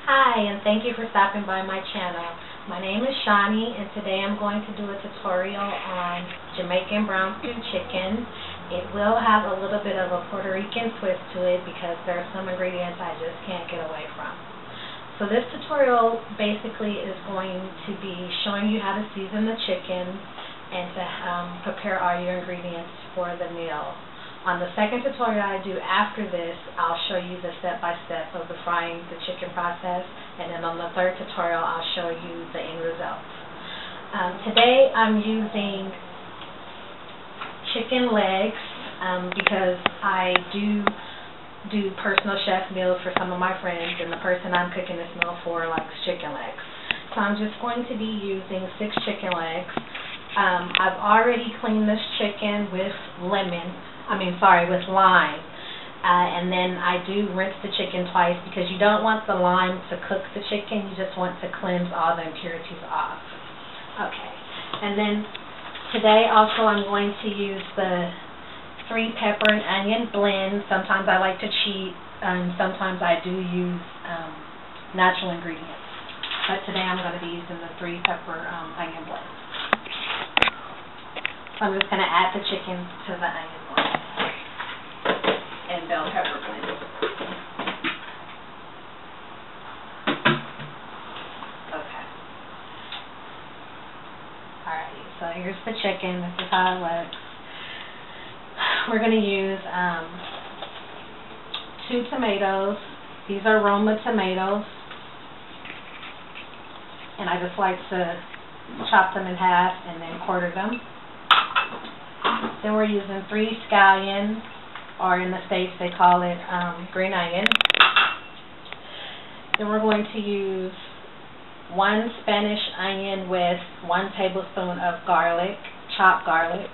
Hi, and thank you for stopping by my channel. My name is Shani, and today I'm going to do a tutorial on Jamaican brown stew chicken. It will have a little bit of a Puerto Rican twist to it because there are some ingredients I just can't get away from. So this tutorial basically is going to be showing you how to season the chicken and to prepare all your ingredients for the meal. On the second tutorial I do after this, I'll show you the step-by-step of the frying the chicken process, and then on the third tutorial I'll show you the end results. Today I'm using chicken legs because I do personal chef meals for some of my friends, and the person I'm cooking this meal for likes chicken legs. So I'm just going to be using 6 chicken legs. I've already cleaned this chicken with with lime. And then I do rinse the chicken twice because you don't want the lime to cook the chicken, you just want to cleanse all the impurities off. Okay, and then today also I'm going to use the 3 pepper and onion blend. Sometimes I like to cheat, and sometimes I do use natural ingredients. But today I'm going to be using the 3 pepper onion blend. So I'm just going to add the chicken to the onion blend and bell pepper blend. Okay. Alright, so here's the chicken. This is how it looks. We're going to use 2 tomatoes. These are Roma tomatoes. And I just like to chop them in half and then quarter them. Then we're using 3 scallions, or in the States they call it green onion. Then we're going to use 1 Spanish onion with 1 tablespoon of garlic, chopped garlic.